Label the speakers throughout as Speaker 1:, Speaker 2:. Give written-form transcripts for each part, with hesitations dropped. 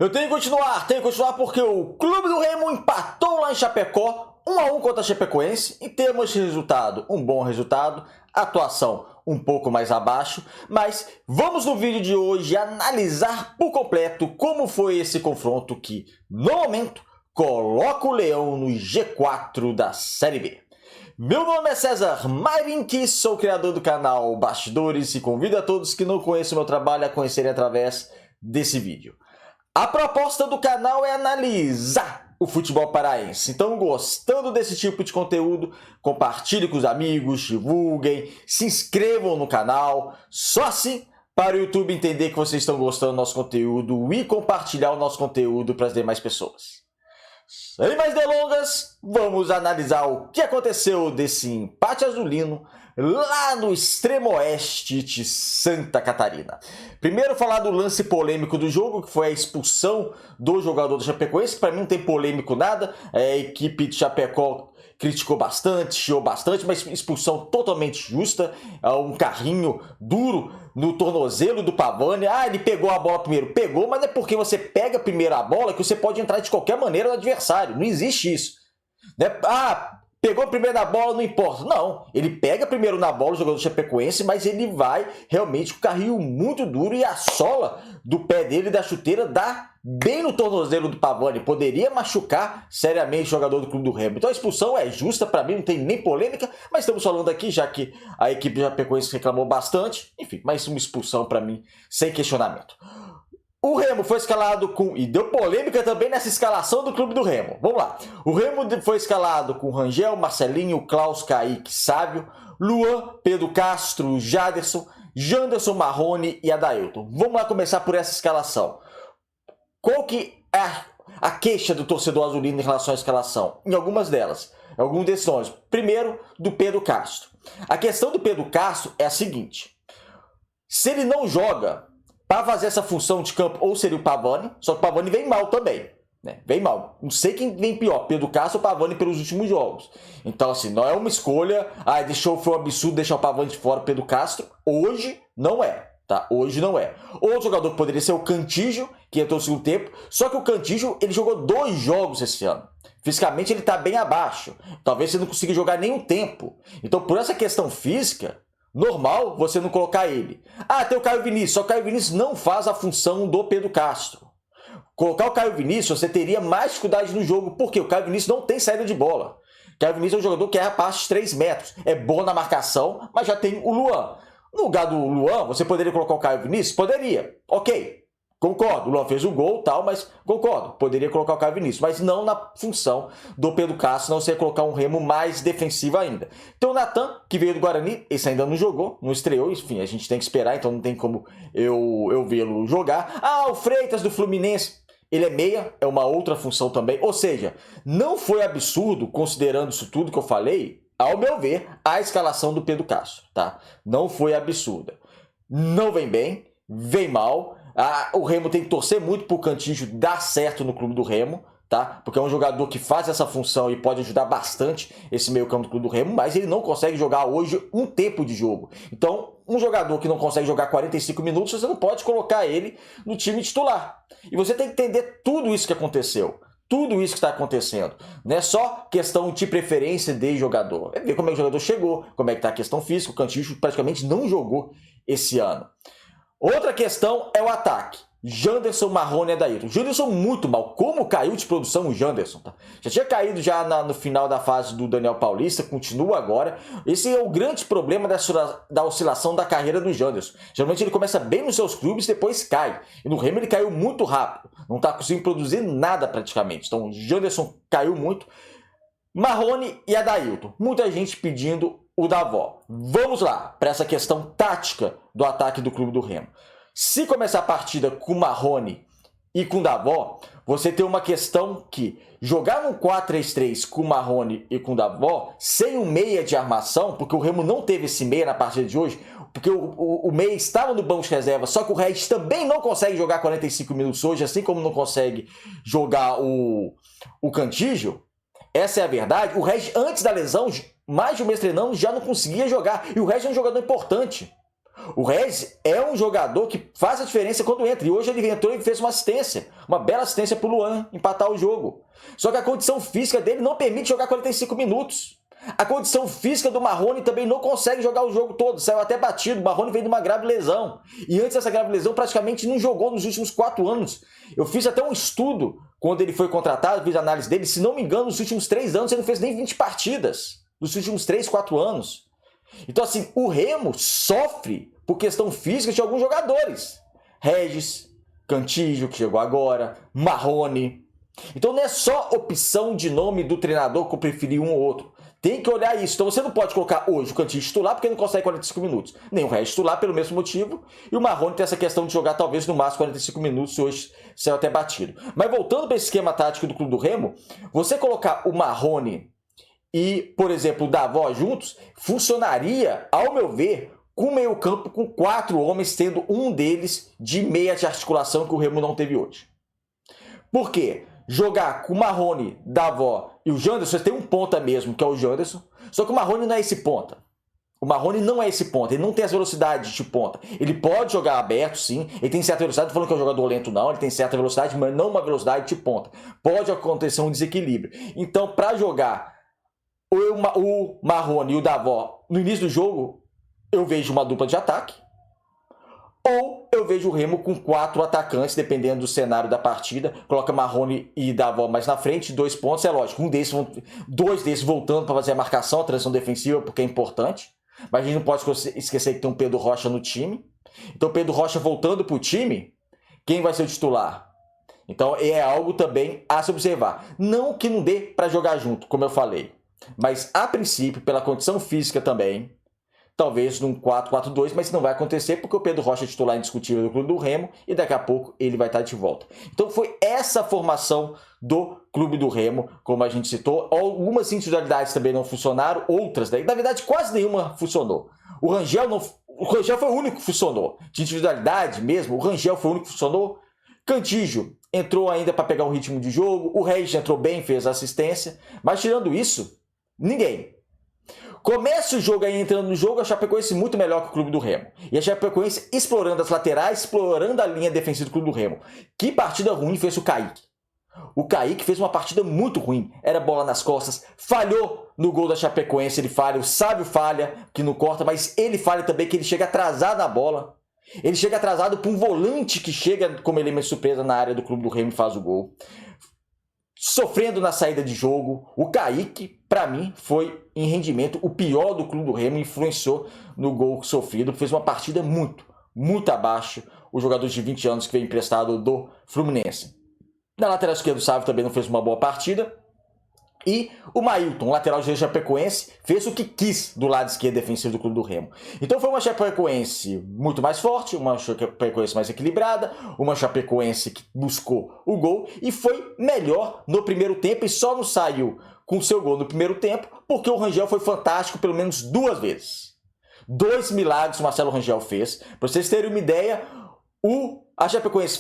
Speaker 1: Eu tenho que continuar porque o Clube do Remo empatou lá em Chapecó, 1-1 contra a Chapecoense, em termos de resultado, um bom resultado, atuação um pouco mais abaixo, mas vamos no vídeo de hoje analisar por completo como foi esse confronto que, no momento, coloca o Leão no G4 da Série B. Meu nome é César Mairink, sou o criador do canal Bastidores e convido a todos que não conhecem o meu trabalho a conhecerem através desse vídeo. A proposta do canal é analisar o futebol paraense, então gostando desse tipo de conteúdo, compartilhe com os amigos, divulguem, se inscrevam no canal, só assim para o YouTube entender que vocês estão gostando do nosso conteúdo e compartilhar o nosso conteúdo para as demais pessoas. Sem mais delongas, vamos analisar o que aconteceu desse empate azulino lá no extremo oeste de Santa Catarina. Primeiro falar do lance polêmico do jogo, que foi a expulsão do jogador do Chapecoense, que para mim não tem polêmico nada, a equipe de Chapecó criticou bastante, chiou bastante, mas expulsão totalmente justa, um carrinho duro no tornozelo do Pavani. Ele pegou a bola primeiro. Pegou, mas é porque você pega primeiro a bola que você pode entrar de qualquer maneira no adversário. Não existe isso. Pegou primeiro na bola, não importa. Não, ele pega primeiro na bola o jogador do Chapecoense, mas ele vai realmente com o carrinho muito duro e a sola do pé dele, da chuteira, dá bem no tornozelo do Pavani. Poderia machucar seriamente o jogador do Clube do Remo. Então a expulsão é justa, para mim não tem nem polêmica, mas estamos falando aqui, já que a equipe do Chapecoense reclamou bastante. Enfim, mais uma expulsão para mim, sem questionamento. O Remo foi escalado com... E deu polêmica também nessa escalação do Clube do Remo. Vamos lá. O Remo foi escalado com Rangel, Marcelinho, Klaus, Kaique, Sávio, Luan, Pedro Castro, Jaderson, Janderson, Marrone e Adailton. Vamos lá começar por essa escalação. Qual que é a queixa do torcedor azulino em relação à escalação? Em algumas delas. Alguns desses nomes. Primeiro, do Pedro Castro. A questão do Pedro Castro é a seguinte. Se ele não joga para fazer essa função de campo, ou seria o Pavani, só que o Pavani vem mal também, né? Vem mal. Não sei quem vem pior, Pedro Castro ou Pavani pelos últimos jogos. Então, assim, não é uma escolha, foi um absurdo deixar o Pavani de fora, Pedro Castro. Hoje não é, tá? Hoje não é. Outro jogador poderia ser o Cantígio, que entrou no segundo tempo, só que o Cantígio, ele jogou 2 jogos esse ano. Fisicamente, ele tá bem abaixo. Talvez você não consiga jogar nenhum tempo. Então, por essa questão física, normal você não colocar ele. Tem o Caio Vinícius, só que o Caio Vinícius não faz a função do Pedro Castro. Colocar o Caio Vinícius, você teria mais dificuldade no jogo, porque o Caio Vinícius não tem saída de bola. O Caio Vinícius é um jogador que erra passes de 3 metros. É bom na marcação, mas já tem o Luan. No lugar do Luan, você poderia colocar o Caio Vinícius? Poderia. Ok. Concordo, o Luan fez o gol e tal, mas concordo, poderia colocar o Caio Vinícius, mas não na função do Pedro Castro, não seria colocar um Remo mais defensivo ainda. Então o Natan, que veio do Guarani, esse ainda não jogou, não estreou, enfim, a gente tem que esperar, então não tem como eu vê-lo jogar. O Freitas do Fluminense, ele é meia, é uma outra função também, ou seja, não foi absurdo, considerando isso tudo que eu falei, ao meu ver, a escalação do Pedro Castro, tá? Não foi absurda. Não vem bem, vem mal. O Remo tem que torcer muito para o Cantígio dar certo no Clube do Remo, tá? Porque é um jogador que faz essa função e pode ajudar bastante esse meio campo do Clube do Remo, mas ele não consegue jogar hoje um tempo de jogo. Então, um jogador que não consegue jogar 45 minutos, você não pode colocar ele no time titular. E você tem que entender tudo isso que aconteceu. Tudo isso que está acontecendo. Não é só questão de preferência de jogador. É ver como é que o jogador chegou, como é que está a questão física. O Cantígio praticamente não jogou esse ano. Outra questão é o ataque. Janderson, Marrone e Adailton. Janderson muito mal. Como caiu de produção o Janderson? Tá? Já tinha caído já no final da fase do Daniel Paulista, continua agora. Esse é o grande problema da oscilação da carreira do Janderson. Geralmente ele começa bem nos seus clubes e depois cai. E no Remo ele caiu muito rápido. Não está conseguindo produzir nada praticamente. Então o Janderson caiu muito. Marrone e Adailton. Muita gente pedindo o Davó. Vamos lá para essa questão tática do ataque do Clube do Remo. Se começar a partida com Marrone e com Davó, você tem uma questão que jogar num 4-3-3 com Marrone e com Davó, sem um meia de armação, porque o Remo não teve esse meia na partida de hoje, porque o meia estava no banco de reserva, só que o Regis também não consegue jogar 45 minutos hoje, assim como não consegue jogar o Cantígio. Essa é a verdade. O Regis, antes da lesão, mais de um mês treinando, já não conseguia jogar. E o Regis é um jogador importante. O Regis é um jogador que faz a diferença quando entra. E hoje ele entrou e fez uma assistência. Uma bela assistência para o Luan empatar o jogo. Só que a condição física dele não permite jogar 45 minutos. A condição física do Marrone também não consegue jogar o jogo todo. Saiu até batido. O Marrone veio de uma grave lesão. E antes dessa grave lesão praticamente não jogou nos últimos 4 anos. Eu fiz até um estudo quando ele foi contratado. Fiz análise dele. Se não me engano, nos últimos 3 anos ele não fez nem 20 partidas. Nos últimos 3, 4 anos. Então, assim, o Remo sofre por questão física de alguns jogadores. Regis, Cantígio, que chegou agora, Marrone. Então, não é só opção de nome do treinador que eu preferi um ou outro. Tem que olhar isso. Então, você não pode colocar hoje o Cantígio titular porque não consegue 45 minutos. Nem o Regis titular pelo mesmo motivo. E o Marrone tem essa questão de jogar talvez no máximo 45 minutos, se hoje saiu até batido. Mas voltando para esse esquema tático do Clube do Remo, você colocar o Marrone e, por exemplo, o Davó juntos, funcionaria, ao meu ver, com o meio campo com 4 homens, tendo um deles de meia de articulação que o Remo não teve hoje. Por quê? Jogar com o Marrone, Davó e o Janderson, você tem um ponta mesmo, que é o Janderson, só que o Marrone não é esse ponta. O Marrone não é esse ponta, ele não tem as velocidades de ponta. Ele pode jogar aberto, sim, ele tem certa velocidade, não falando que é um jogador lento não, ele tem certa velocidade, mas não uma velocidade de ponta. Pode acontecer um desequilíbrio. Então, para jogar o Marrone e o Davó no início do jogo, eu vejo uma dupla de ataque, ou eu vejo o Remo com 4 atacantes, dependendo do cenário da partida. Coloca Marrone e Davó mais na frente, 2 pontos, é lógico. 2 desses voltando para fazer a marcação, a transição defensiva, porque é importante. Mas a gente não pode esquecer que tem um Pedro Rocha no time. Então, Pedro Rocha voltando para o time, quem vai ser o titular? Então, é algo também a se observar. Não que não dê para jogar junto, como eu falei. Mas, a princípio, pela condição física também, talvez num 4-4-2, mas isso não vai acontecer porque o Pedro Rocha é titular indiscutível do Clube do Remo e daqui a pouco ele vai estar de volta. Então foi essa formação do Clube do Remo, como a gente citou. Algumas individualidades também não funcionaram, outras, na verdade quase nenhuma funcionou. O Rangel foi o único que funcionou. De individualidade mesmo, o Rangel foi o único que funcionou. Cantígio entrou ainda para pegar o ritmo de jogo, o Regis entrou bem, fez assistência, mas tirando isso, ninguém. Começa o jogo aí entrando no jogo, a Chapecoense muito melhor que o Clube do Remo. E a Chapecoense explorando as laterais, explorando a linha defensiva do Clube do Remo. Que partida ruim fez o Kaique. O Kaique fez uma partida muito ruim. Era bola nas costas, falhou no gol da Chapecoense, ele falha, o Sábio falha, que não corta, mas ele falha também que ele chega atrasado na bola. Ele chega atrasado para um volante que chega como elemento surpresa na área do Clube do Remo e faz o gol. Sofrendo na saída de jogo, o Kaique, para mim, foi em rendimento o pior do Clube do Remo, influenciou no gol sofrido, fez uma partida muito abaixo, o jogador de 20 anos que veio emprestado do Fluminense. Na lateral esquerda, o Sávio também não fez uma boa partida. E o Mailton, lateral direito da Chapecoense, fez o que quis do lado esquerdo defensivo do Clube do Remo. Então foi uma Chapecoense muito mais forte, uma Chapecoense mais equilibrada, uma Chapecoense que buscou o gol e foi melhor no primeiro tempo e só não saiu com o seu gol no primeiro tempo porque o Rangel foi fantástico pelo menos 2 vezes. 2 milagres o Marcelo Rangel fez. Para vocês terem uma ideia, a Chapecoense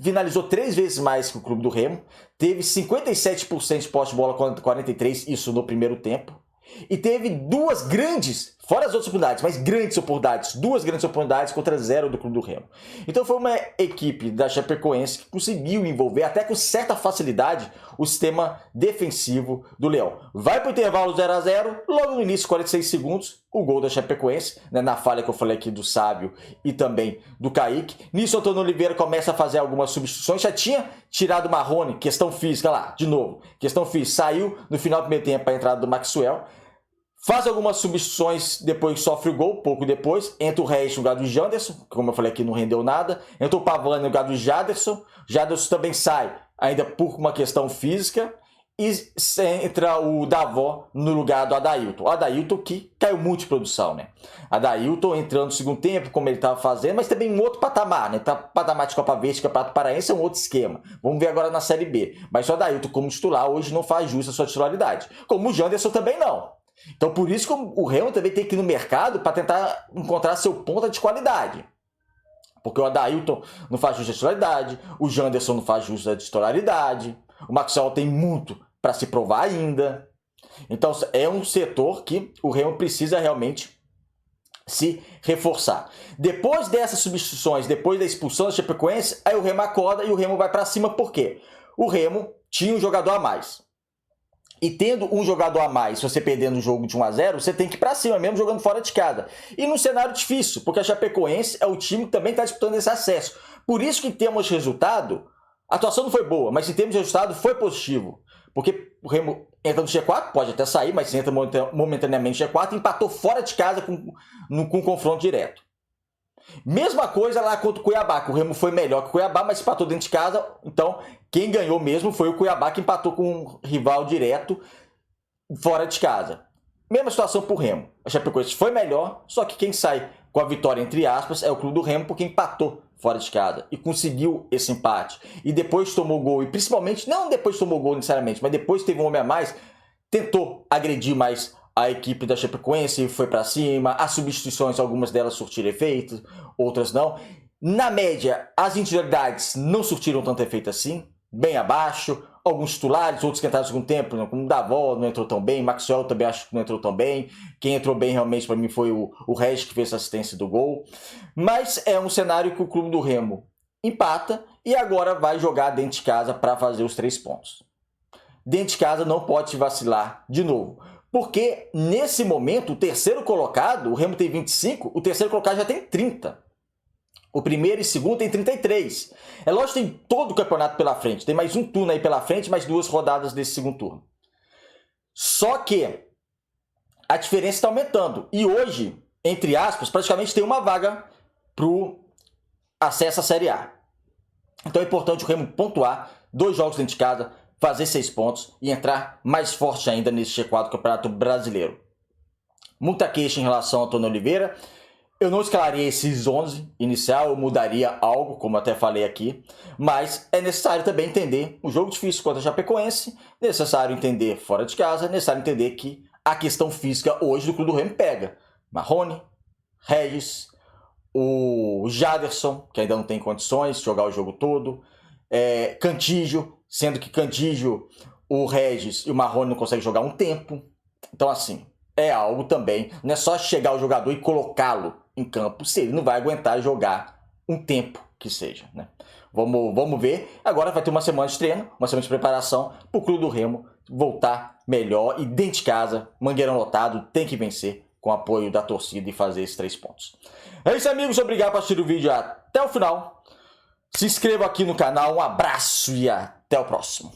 Speaker 1: finalizou 3 vezes mais que o Clube do Remo, teve 57% de posse de bola contra 43%, isso no primeiro tempo, e teve 2 grandes, fora as outras oportunidades, mas grandes oportunidades, 2 grandes oportunidades contra 0 do Clube do Remo. Então foi uma equipe da Chapecoense que conseguiu envolver até com certa facilidade o sistema defensivo do Leão. Vai para o intervalo 0-0, logo no início, 46 segundos, o gol da Chapecoense, né, na falha que eu falei aqui do Sábio e também do Kaique. Nisso, o Antônio Oliveira começa a fazer algumas substituições, já tinha tirado o Marrone, questão física lá, de novo, questão física, saiu no final do primeiro tempo para a entrada do Maxwell, faz algumas substituições, depois sofre o gol, pouco depois, entra o Regis no lugar do Janderson, que como eu falei aqui não rendeu nada, entra o Pavani no lugar do Jaderson também sai, ainda por uma questão física, e entra o Davó no lugar do Adailton. O Adailton que caiu muito de produção, né? Adailton entrando no segundo tempo, como ele estava fazendo, mas também um outro patamar, né? Patamar de Copa Verde, Campeonato Paraense é um outro esquema. Vamos ver agora na Série B. Mas o Adailton como titular hoje não faz jus à sua titularidade. Como o Janderson também não. Então por isso que o Remo também tem que ir no mercado para tentar encontrar seu ponta de qualidade. Porque o Adailton não faz jus à titularidade, o Janderson não faz jus à titularidade, o Maxwell tem muito para se provar ainda. Então é um setor que o Remo precisa realmente se reforçar. Depois dessas substituições, depois da expulsão da Chapecoense, aí o Remo acorda e o Remo vai para cima. Por quê? O Remo tinha um jogador a mais. E tendo um jogador a mais, se você perdendo um jogo de 1 a 0, você tem que ir para cima, mesmo jogando fora de casa. E num cenário difícil, porque a Chapecoense é o time que também está disputando esse acesso. Por isso que em termos de resultado, a atuação não foi boa, mas em termos de resultado foi positivo. Porque o Remo entra no G4, pode até sair, mas entra momentaneamente no G4 e empatou fora de casa com confronto direto. Mesma coisa lá contra o Cuiabá, que o Remo foi melhor que o Cuiabá, mas empatou dentro de casa. Então, quem ganhou mesmo foi o Cuiabá, que empatou com um rival direto fora de casa. Mesma situação para o Remo. A Chapecoense foi melhor, só que quem sai com a vitória, entre aspas, é o Clube do Remo, porque empatou fora de casa e conseguiu esse empate. E depois tomou gol, e principalmente, não depois tomou gol necessariamente, mas depois teve um homem a mais, tentou agredir mais a equipe da Chapecoense, foi para cima, as substituições, algumas delas surtiram efeito, outras não. Na média, as individualidades não surtiram tanto efeito assim, bem abaixo. Alguns titulares, outros que entraram no segundo tempo, como o Davó não entrou tão bem, Maxwell também acho que não entrou tão bem. Quem entrou bem realmente para mim foi o Regis, que fez a assistência do gol. Mas é um cenário que o Clube do Remo empata e agora vai jogar dentro de casa para fazer os 3 pontos. Dentro de casa não pode vacilar de novo. Porque nesse momento, o terceiro colocado, o Remo tem 25, o terceiro colocado já tem 30. O primeiro e segundo tem 33. É lógico que tem todo o campeonato pela frente. Tem mais um turno aí pela frente, mais 2 rodadas desse segundo turno. Só que a diferença está aumentando. E hoje, entre aspas, praticamente tem uma vaga para o acesso à Série A. Então é importante o Remo pontuar 2 jogos dentro de casa, fazer 6 pontos e entrar mais forte ainda nesse G4 do Campeonato Brasileiro. Muita queixa em relação ao Antônio Oliveira. Eu não escalaria esses 11 inicial, eu mudaria algo, como eu até falei aqui, mas é necessário também entender um jogo difícil contra a Chapecoense, necessário entender fora de casa, necessário entender que a questão física hoje do Clube do Remo pega. Marrone, Regis, o Jaderson, que ainda não tem condições de jogar o jogo todo, Cantígio, sendo que Cantígio, o Regis e o Marrone não conseguem jogar um tempo. Então assim, é algo também, não é só chegar o jogador e colocá-lo em campo, se ele não vai aguentar jogar um tempo que seja, né? Vamos ver. Agora vai ter uma semana de treino, uma semana de preparação para o Clube do Remo voltar melhor e dentro de casa, Mangueirão lotado, tem que vencer com o apoio da torcida e fazer esses 3 pontos. É isso, amigos, obrigado por assistir o vídeo até o final. Se inscreva aqui no canal, um abraço e até o próximo.